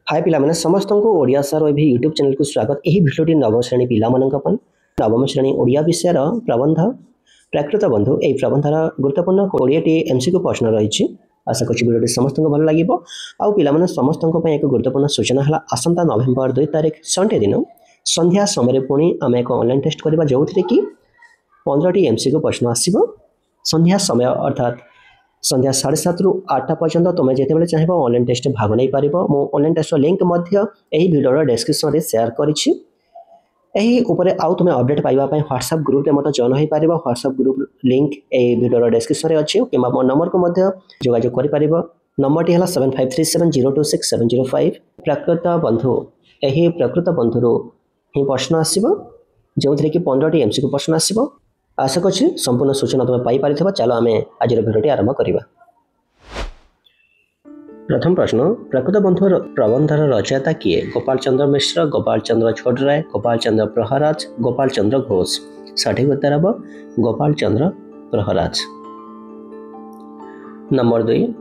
हाय पिलामाने समस्त को ओडिया सर एवं यूट्यूब चैनल को स्वागत। यही भिडियोटी नवम श्रेणी पिलामानंक नवम श्रेणी ओडिया विषय प्रबंध प्राकृत बंधु यही प्रबंधर गुरुत्वपूर्ण 20टी एमसीक्यू प्रश्न रही। आशा करी भिडियोटी समस्त को भल लगे। आउ पिलामाने समस्त एक गुरुत्वपूर्ण सूचना है आसंता नवेम्बर 2 तारिख संडे दिन संध्या समय पुणी आम एक ऑनलाइन टेस्ट करवा जो कि 15टी एमसीक्यू प्रश्न आसो संध्या समय अर्थात संध्या 7:30 रु 8टा पर्यंत तुम्हें जिते चाहिए ऑनलाइन टेस्ट भाग नहीं पार। मु online test link video description में शेयर करी आउ तुम्हें अपडेट पाइबापी व्हाट्सएप ग्रुप में जॉइन हो पार। व्हाट्सएप ग्रुप लिंक यही भिडियो डिस्क्रिप्शन में अच्छी कि मो नंबर को जोगाजोग कर नंबर टी है 7537026705। प्राकृत बंधु यही प्राकृत बंधु ही प्रश्न आसो जो कि 15टी एमसीक्यू प्रश्न आसो। आशा करी संपूर्ण सूचना तुम्हें पाई पारि। चलो आम आज भिडियोटी आरंभ करवा। प्रथम प्रश्न प्राकृत बंधु प्रबंधर रचयिता किए? गोपाल चंद्र मिश्र, गोपाल चंद्र छोटराय, गोपाल चंद्र प्रहराज, गोपाल चंद्र घोष। सठिक उत्तर हम गोपाल चंद्र प्रहराज। नंबर 2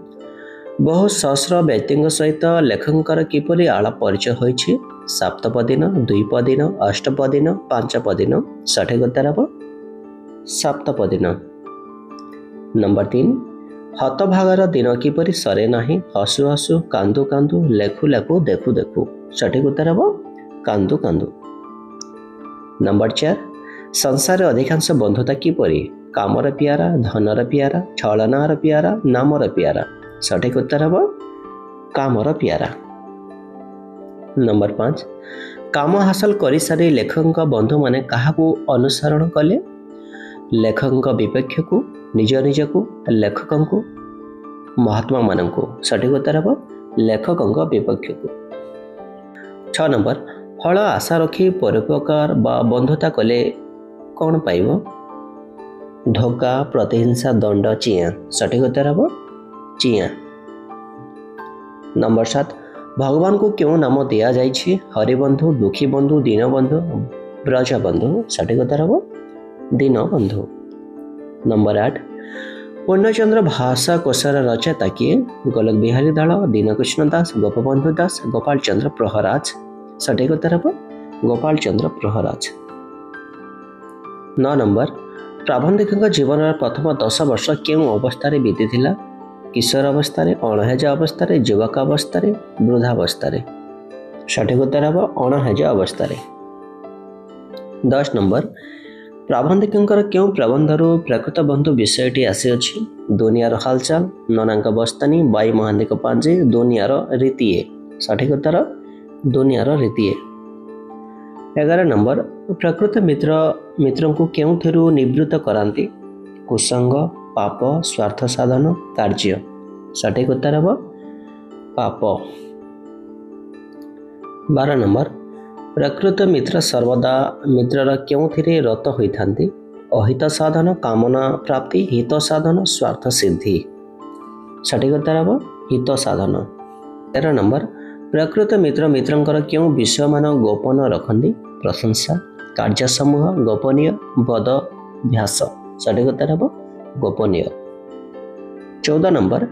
बहु सहस्र व्यक्ति सहित लेखकर किपरि आलाप परिचय होइछि? सप्तपदीन, द्विपदीन, अष्टपदीन, पांचपदीन। सठिक उत्तर हम सप्तपदीन। नंबर 3 हतभागार दिन किपरि सरे नाही? हसु हसु, कांदु कांदु, लेखु लेखु, देखु देखु। सठिक उत्तर हम कांदु कांदु। नंबर 4 संसार अधिकांश बंधुता किपरि? कामर प्यारा, धनर प्यारा, छलनार प्यारा, नामर प्यारा। सठिक उत्तर हम कामर प्यारा। नंबर 5 काम हासिल कर सारी लेखक बंधु माने काहाकू अनुसरण कले? लेखक विपक्ष को, निज निज को, लेखक को, महात्मा मान को। सठिक उत्तर हम लेखक विपक्ष को। 6 नंबर फल आशा रखी परोपकार बा बंधुता कले कौन पाइब? धोखा, प्रतिहिंसा, दंड, चिया। सठिक उत्तर हम चिया। नंबर 7 भगवान को क्यों नाम दिया जाइछि? हरिबंधु, दुखी बंधु, दीनबंधु, ब्रजबंधु। सठिक उत्तर हम दीनबंधु। नंबर 8 पूर्णचंद्र भाषा कोशर रचयिता किए? गोलक बिहारी दास, दीनकृष्ण दास, गोपबंधु दास, गोपाल चंद्र प्रहराज। सठिक उत्तर हम गोपाल चंद्र प्रहराज। 9 नंबर प्राबंधिक जीवन प्रथम 10 वर्ष क्यों अवस्था बीती? किशोर अवस्था, अणहेज अवस्था, युवक अवस्था, वृद्धावस्था। सठिक उत्तर हम अणहेज अवस्था। 10 नंबर प्राबंधिक क्यों प्रबंधरू प्राकृत बंधु विषयटी आसी? दुनियार हालचाल, ननांक बस्तानी, बाई महांदी पांजे, दुनियार रीतिए। सठिक उत्तर दुनियार रीतिए। 11 नंबर प्रकृत मित्र को क्यों थेरु निवृत्त करांती? कुसंग, पाप, स्वार्थ साधन, कार्य। सठिक उत्तर हम पाप। 12 नंबर प्रकृत मित्र सर्वदा मित्रर क्यों थिरे रत होइथांती? अहित साधन, कामना प्राप्ति, हित साधन, स्वार्थ सिद्धि। सठिक उत्तर हम हित साधन। 13 नंबर प्रकृत मित्रंकर क्यों विषय मान गोपन रखती? प्रशंसा, कार्य समूह, गोपनीय, बदभ्यास। सठिक उत्तर हम गोपनीय। 14 नंबर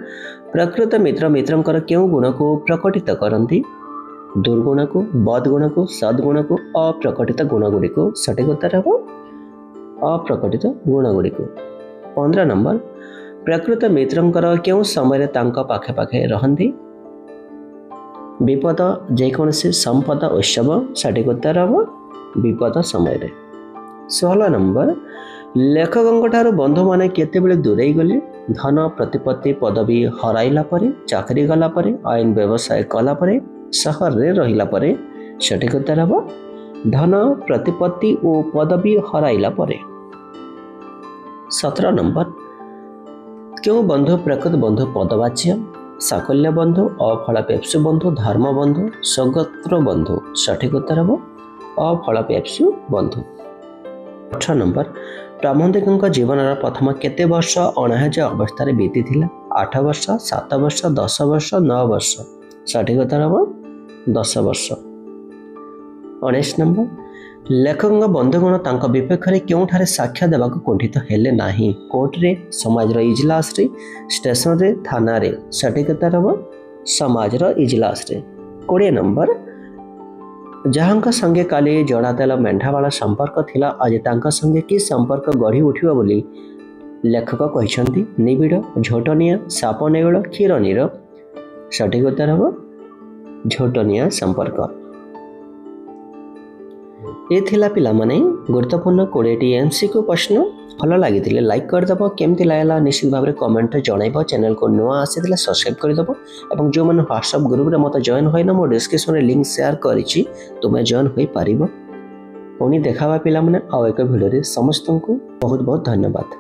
प्रकृत मित्रंकर क्यों गुण को प्रकटित करती? दुर्गुण को, बदगुण को, सद्गुण को, अप्रकटित गुण गुड़ी को। सठिक उत्तर हम अप्रकटित गुण गुड़ी को। 15 नंबर प्रकृत मित्रंकर क्यों समय तांका पाखे पाखे रहती? विपद, जेकोसी संपद, उत्सव। सठिक उत्तर हम विपद समय। 16 नंबर लेखकों ठारू बंधु माने केतेबेले दूरेई गले? धन, प्रतिपत्ति, पदवी हराइला परे, चाकरी गला परे, आईन व्यवसाय कला परे, सहर रे रहिला परे। सठिक उत्तर हम धन, प्रतिपत्ति और पदवी हराइला परे। 17 नंबर क्यों बंधु प्रकृत बंधु पदवाच्य? साकल्य बंधु, अफलपेप्सु बंधु, धर्म बंधु, स्वगोत्र बंधु। सठिक उत्तर हम अफलपेप्सु बंधु। 18 नंबर प्राबंधिक जीवन प्रथम केते वर्ष अणहेज अवस्था बीती? 8 वर्ष, 7 वर्ष, 10 वर्ष, 9 वर्ष। सठिक उत्तर हम 10 वर्ष। 19 नंबर लेखक बंधुगण तांका विपक्ष में क्योंठारे साक्ष्य देवाक कुंठित हेले नाही? कोर्ट रे, समाज इजलास रे, स्टेशन रे, थाना रे। सठिक उत्तर हम समाज इजलास रे। 20 नंबर जहांक संगे काली जड़ा तेल मेंढावाला संपर्क थिला आज तांका संगे कि संपर्क गढ़ी उठिबो बोली लेखक कहते निबिड़ झोटनिया साप नेउल क्षीर नीर सठिक उत्तर हम झोटनिया संपर्क। ये थिला पिला माने गुरुत्वपूर्ण 20टी एमसीक्यू प्रश्न भल लगी लाइक करदेव केमती लगला निश्चित भाव में कमेंट जनइब चैनल को नुआ आसी सब्सक्राइब करदेव और जो मैंने व्हाट्सएप ग्रुप रे मत जॉइन होइना मो डिस्क्रिप्शन में लिंक शेयर करिछि तुमे जॉइन होई पारिबो। पुणी देखावा पिला माने आउ एक वीडियो रे समस्त को बहुत बहुत धन्यवाद।